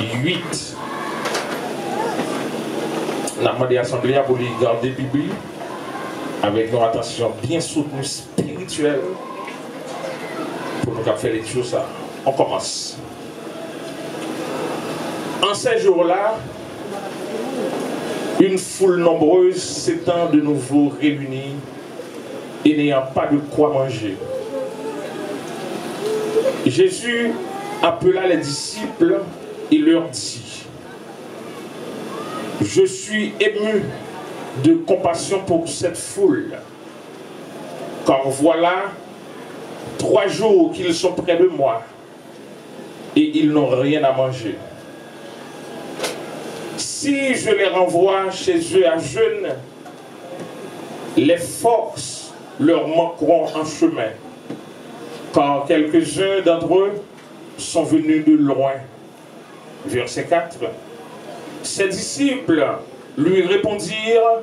8. La demandé à l'Assemblée pour lui garder la Bible avec une attention bien soutenue spirituelle pour nous faire les choses. On commence. En ces jours-là, une foule nombreuse s'étant de nouveau réunie et n'ayant pas de quoi manger. Jésus appela les disciples et leur dit: je suis ému de compassion pour cette foule, car voilà 3 jours qu'ils sont près de moi et ils n'ont rien à manger. Si je les renvoie chez eux à jeûne, les forces leur manqueront en chemin, car quelques-uns d'entre eux sont venus de loin. Verset 4. Ses disciples lui répondirent: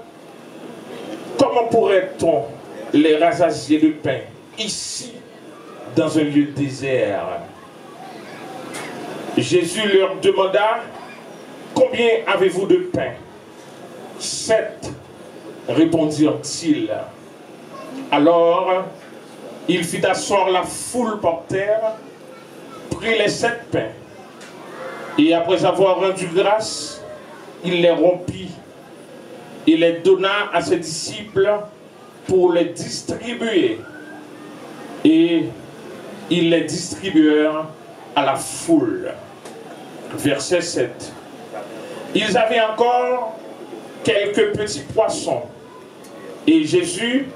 comment pourrait-on les rassasier de pain ici, dans un lieu désert? Jésus leur demanda: combien avez-vous de pain? 7, répondirent-ils. Alors, il fit asseoir la foule par terre, prit les 7 pains, et après avoir rendu grâce, il les rompit et les donna à ses disciples pour les distribuer. Et ils les distribuèrent à la foule. Verset 7. Ils avaient encore quelques petits poissons. Et Jésus,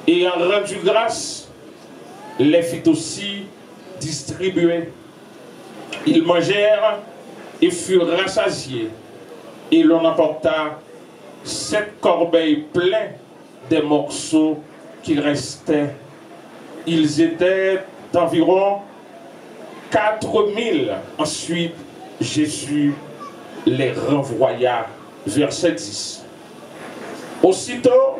ayant rendu grâce, les fit aussi distribuer. Ils mangèrent et furent rassasiés. Et l'on emporta 7 corbeilles pleines des morceaux qui restaient. Ils étaient d'environ 4000. Ensuite, Jésus les renvoya. Verset 10. Aussitôt,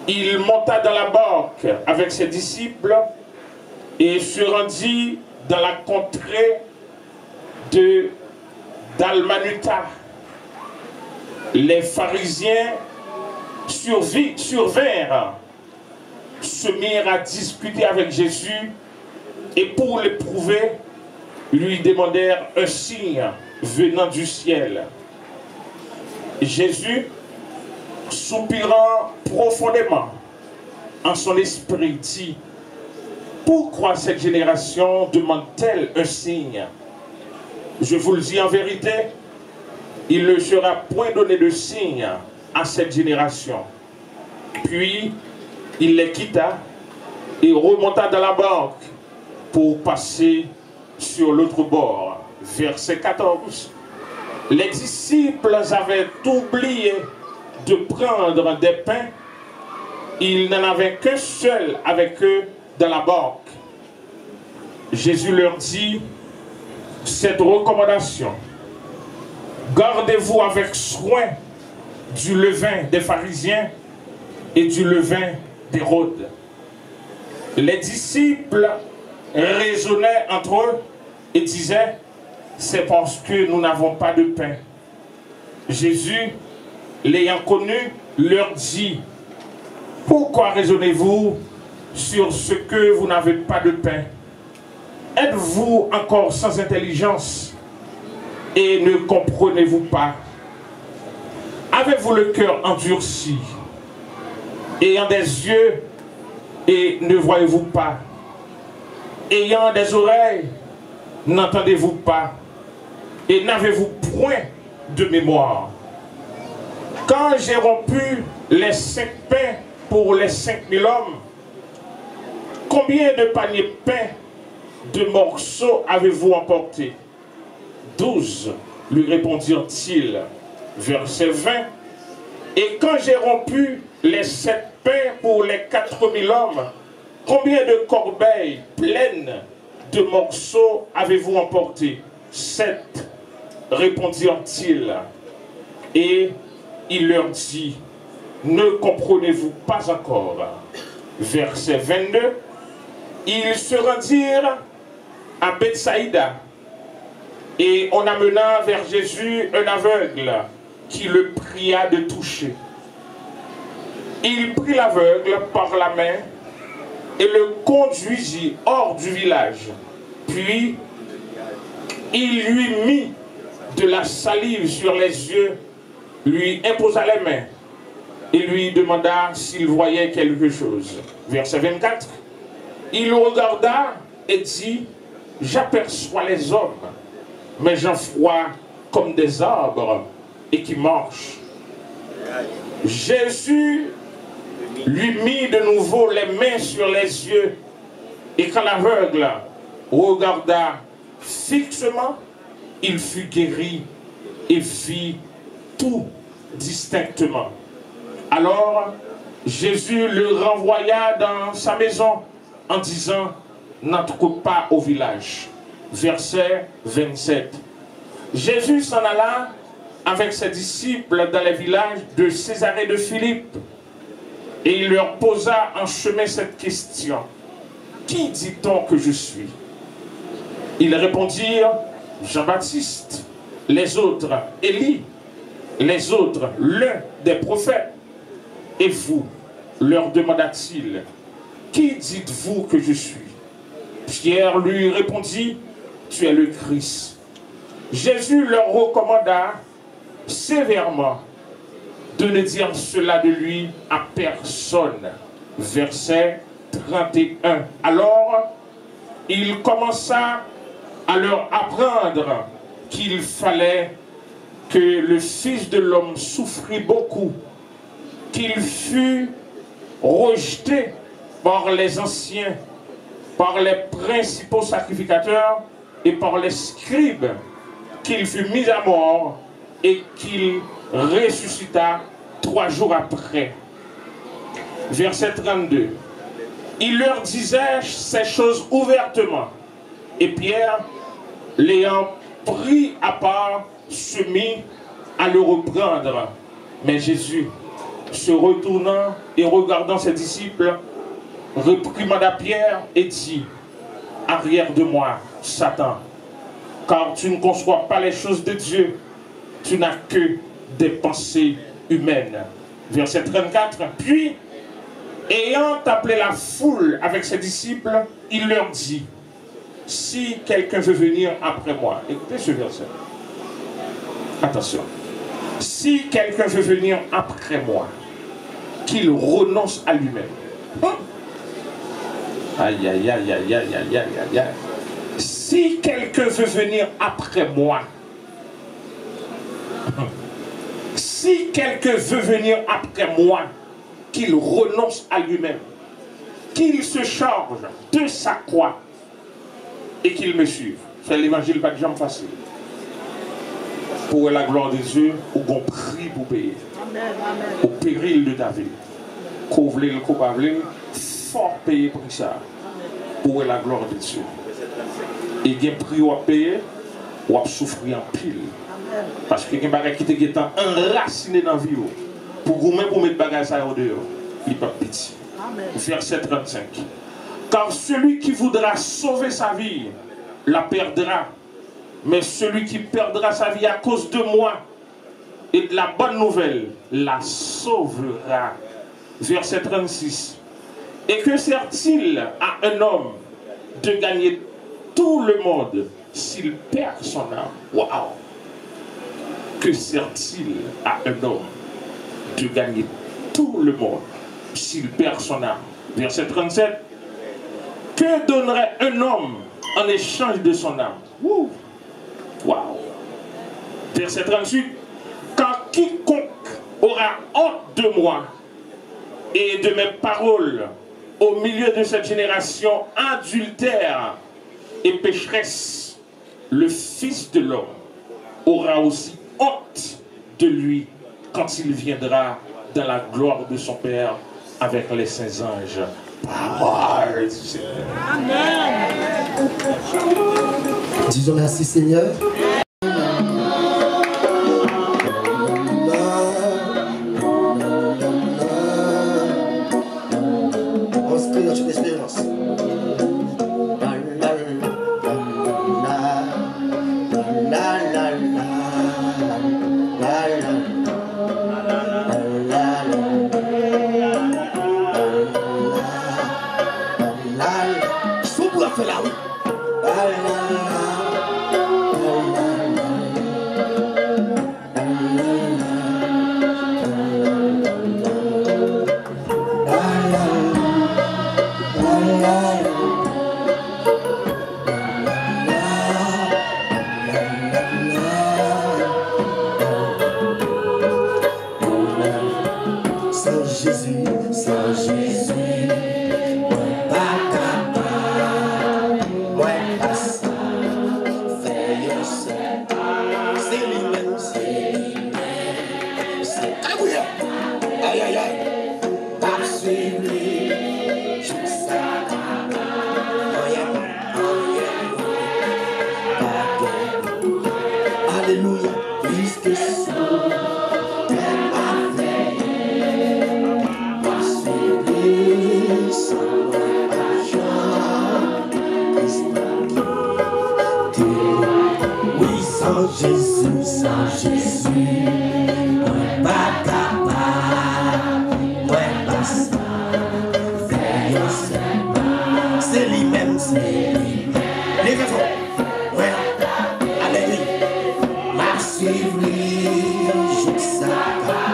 il monta dans la barque avec ses disciples et se rendit dans la contrée de Dalmanuta. Les pharisiens survinrent, se mirent à discuter avec Jésus et pour l'éprouver, lui demandèrent un signe venant du ciel. Jésus, soupirant profondément en son esprit, dit: pourquoi cette génération demande-t-elle un signe? Je vous le dis en vérité, il ne sera point donné de signe à cette génération. Puis il les quitta et remonta dans la barque pour passer sur l'autre bord. Verset 14. Les disciples avaient oublié de prendre des pains. Ils n'en avaient qu'un seul avec eux dans la barque. Jésus leur dit cette recommandation: gardez-vous avec soin du levain des pharisiens et du levain d'Hérode. Les disciples raisonnaient entre eux et disaient: c'est parce que nous n'avons pas de pain. Jésus, l'ayant connu, leur dit: pourquoi raisonnez-vous sur ce que vous n'avez pas de pain? Êtes-vous encore sans intelligence et ne comprenez-vous pas? Avez-vous le cœur endurci, ayant des yeux et ne voyez-vous pas? Ayant des oreilles, n'entendez-vous pas? Et n'avez-vous point de mémoire? Quand j'ai rompu les 5 pains pour les 5000 hommes, combien de paniers pleins de morceaux avez-vous emporté? 12, lui répondirent-ils. Verset 20. Et quand j'ai rompu les 7 pains pour les 4000 hommes, combien de corbeilles pleines de morceaux avez-vous emporté? 7, répondirent-ils. Et il leur dit: ne comprenez-vous pas encore? Verset 22. Ils se rendirent à Bethsaïda Et on amena vers Jésus un aveugle qui le pria de toucher. Il prit l'aveugle par la main et le conduisit hors du village. Puis, il lui mit de la salive sur les yeux, lui imposa les mains et lui demanda s'il voyait quelque chose. Verset 24. Il le regarda et dit, « J'aperçois les hommes, mais j'en vois comme des arbres et qui marchent. » Jésus lui mit de nouveau les mains sur les yeux, et quand l'aveugle regarda fixement, il fut guéri et vit tout distinctement. Alors Jésus le renvoya dans sa maison en disant, n'entre pas au village. Verset 27. Jésus s'en alla avec ses disciples dans les villages de Césarée de Philippe. Et il leur posa en chemin cette question. Qui dit-on que je suis? Ils répondirent, Jean-Baptiste, les autres, Élie, les autres, l'un des prophètes. Et vous, leur demanda-t-il, qui dites-vous que je suis? Pierre lui répondit, tu es le Christ. Jésus leur recommanda sévèrement de ne dire cela de lui à personne. Verset 31. Alors, il commença à leur apprendre qu'il fallait que le Fils de l'homme souffrit beaucoup, qu'il fût rejeté par les anciens, par les principaux sacrificateurs et par les scribes, qu'il fut mis à mort et qu'il ressuscita 3 jours après. Verset 32. Il leur disait ces choses ouvertement. Et Pierre, l'ayant pris à part, se mit à le reprendre. Mais Jésus, se retournant et regardant ses disciples, réprimanda Pierre et dit, « Arrière de moi, Satan, car tu ne conçois pas les choses de Dieu, tu n'as que des pensées humaines. » Verset 34. Puis, ayant appelé la foule avec ses disciples, il leur dit, « Si quelqu'un veut venir après moi, » écoutez ce verset. Attention. « Si quelqu'un veut venir après moi, qu'il renonce à lui-même. » Aïe, aïe, aïe, aïe, aïe, aïe, aïe, aïe. Si quelqu'un veut venir après moi, si quelqu'un veut venir après moi, qu'il renonce à lui-même, qu'il se charge de sa croix et qu'il me suive. C'est l'évangile pas de jambe facile. Pour la gloire de Dieu, au bon prix pour payer. Au péril de David. Couvler le coupable, fort payer pour ça. Pour la gloire de Dieu. Et il y a un prix à payer, ou à souffrir en pile. Parce que il y a des choses qui sont enracinées dans la vie. Pour vous-même, pour mettre des bagages à dehors, il n'est pas petit. Verset 35. Car celui qui voudra sauver sa vie, la perdra. Mais celui qui perdra sa vie à cause de moi et de la bonne nouvelle, la sauvera. Verset 36. Et que sert-il à un homme de gagner tout le monde s'il perd son âme? Waouh! Que sert-il à un homme de gagner tout le monde s'il perd son âme? Verset 37. Que donnerait un homme en échange de son âme? Waouh! Verset 38. Quand quiconque aura honte de moi et de mes paroles au milieu de cette génération adultère et pécheresse, le Fils de l'homme aura aussi honte de lui quand il viendra dans la gloire de son Père avec les saints anges. Parole du Seigneur. Amen. Disons merci Seigneur. On se prie dans une espérance. Alléluia, Christ est sauvé. Sans Jésus, sans Jésus, moi pas capable, moi pas ça, c'est lui-même, c'est lui-même. Les gars, ouais, allez, m'a suivi, je sais pas,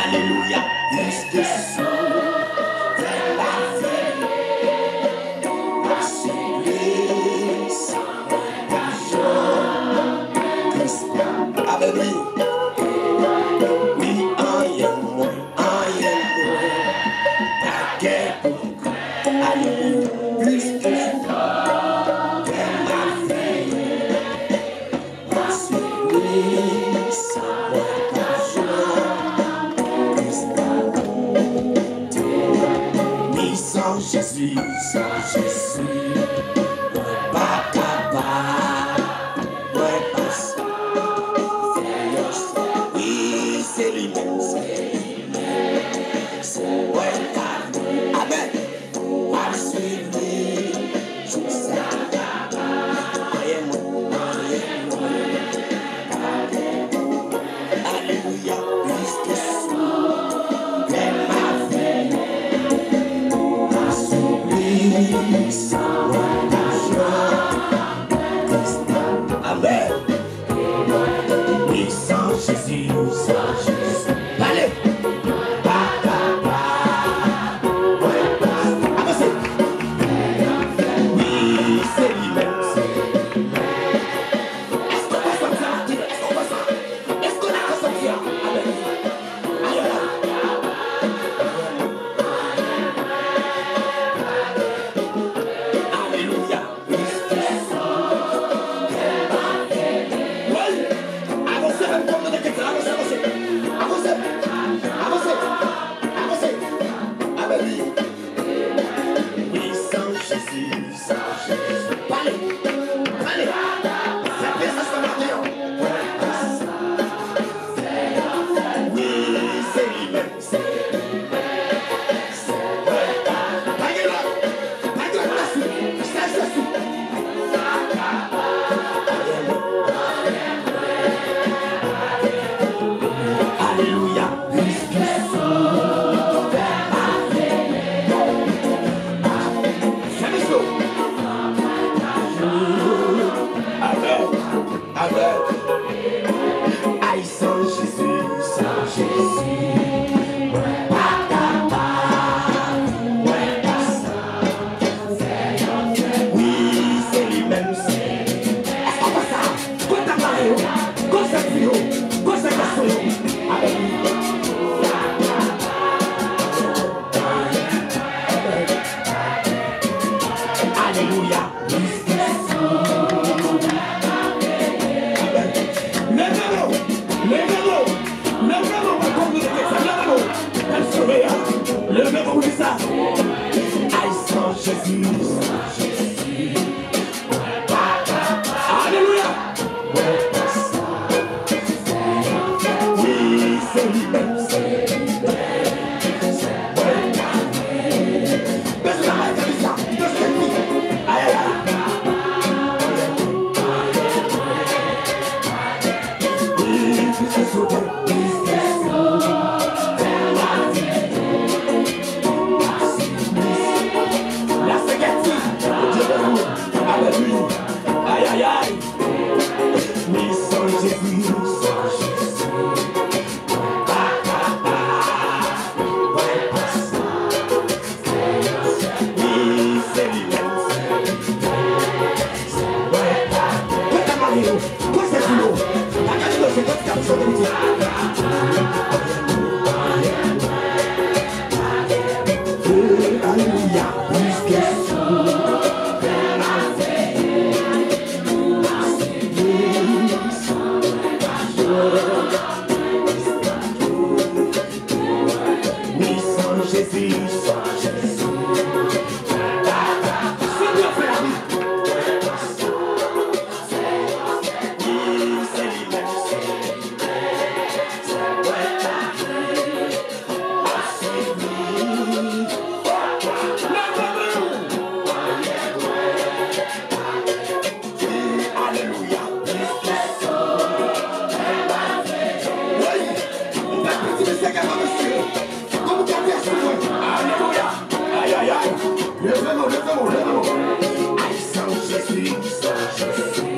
alléluia, Christ est sauvé. Jésus, sans Jésus, pas capable, pas ça. Oui, c'est lui-même, c'est amen. Moi, je suis lui, je sais. Alléluia, Christ est sauvé, ma vie. Amen. Oui, sans Jésus, sans Jésus. Allez. Oui, c'est lui-même. Est-ce qu'on va sortir? Est-ce qu'on a sortir? Amen. Levez-nous, levez-nous, levez-nous. Aïe, sans Jésus, sans Jésus.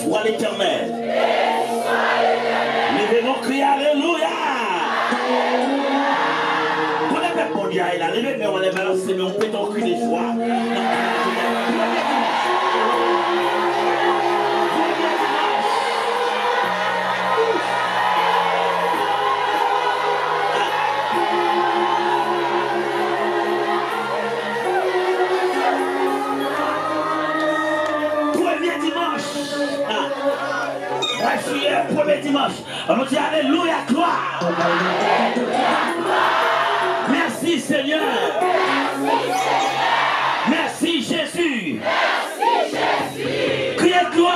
soit l'Éternel. Nous devons crier Alléluia. Pour les peuples mondiaux, il a levé, mais on les balancé, mais on peut en cul des joies. Premier dimanche, on nous dit Alléluia, gloire. Merci Seigneur. Merci Jésus. Criez gloire.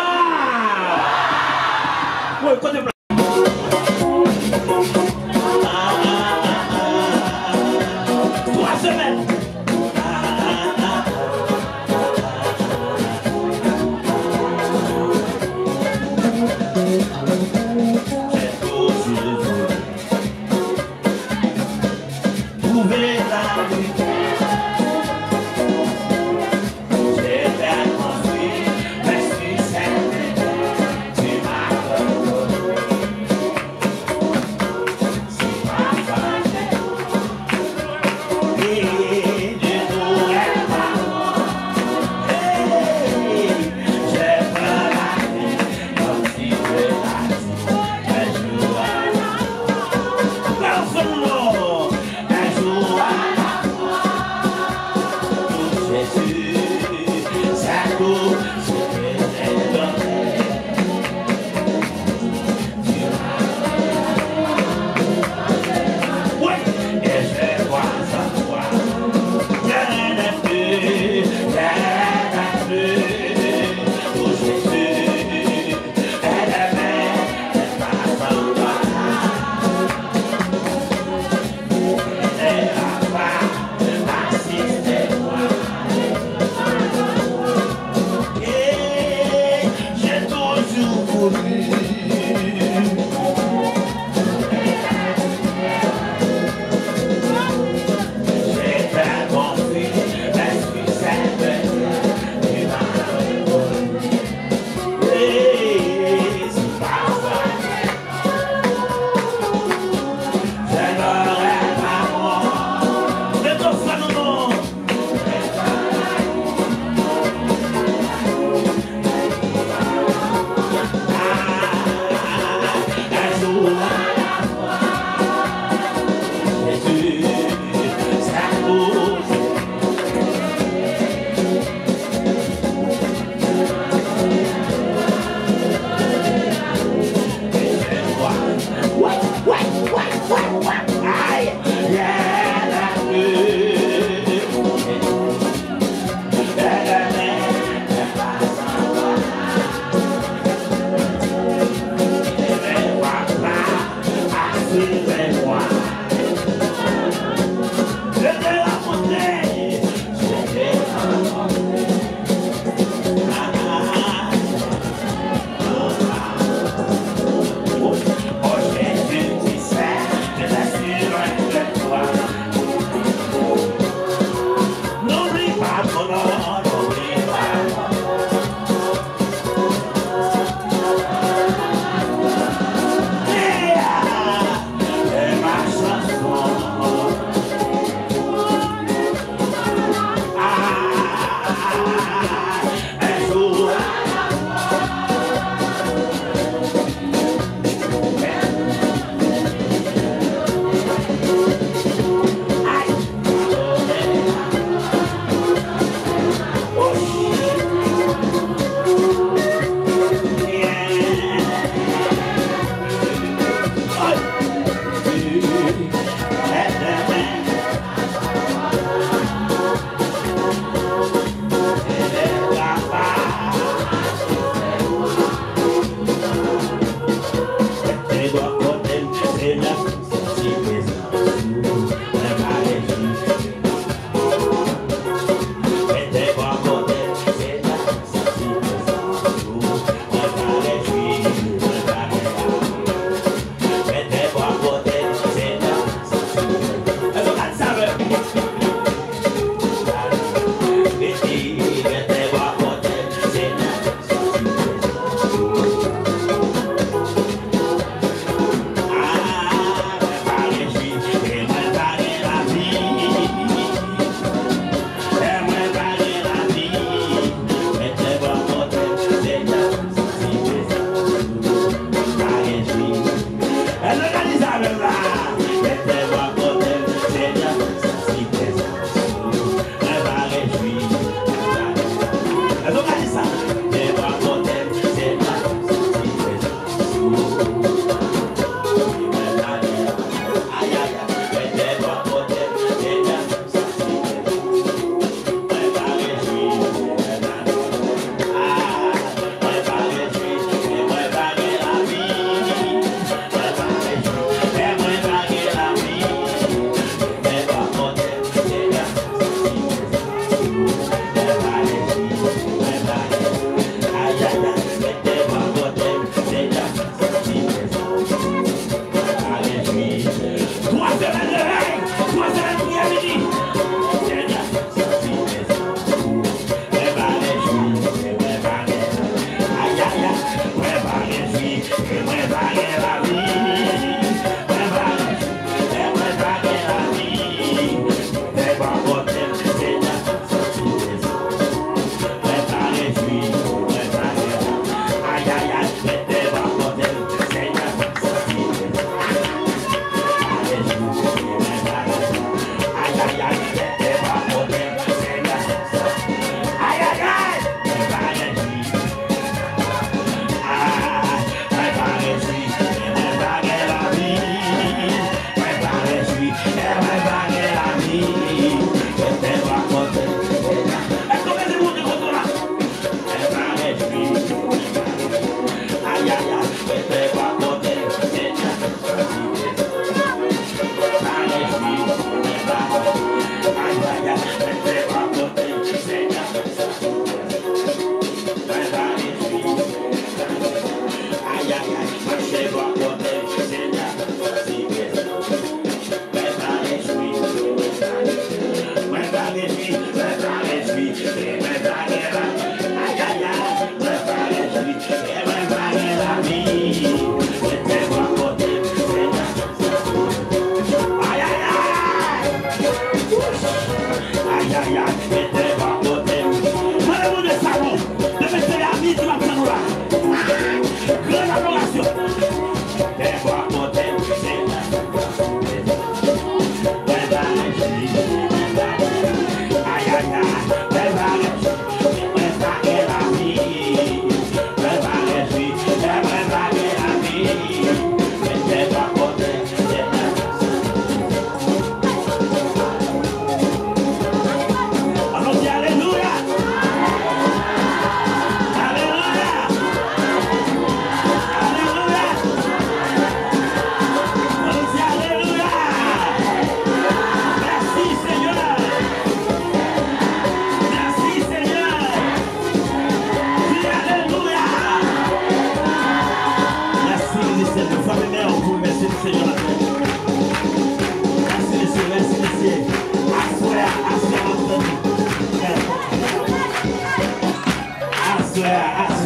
Oui, côté blanc.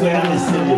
frère, laissez-le.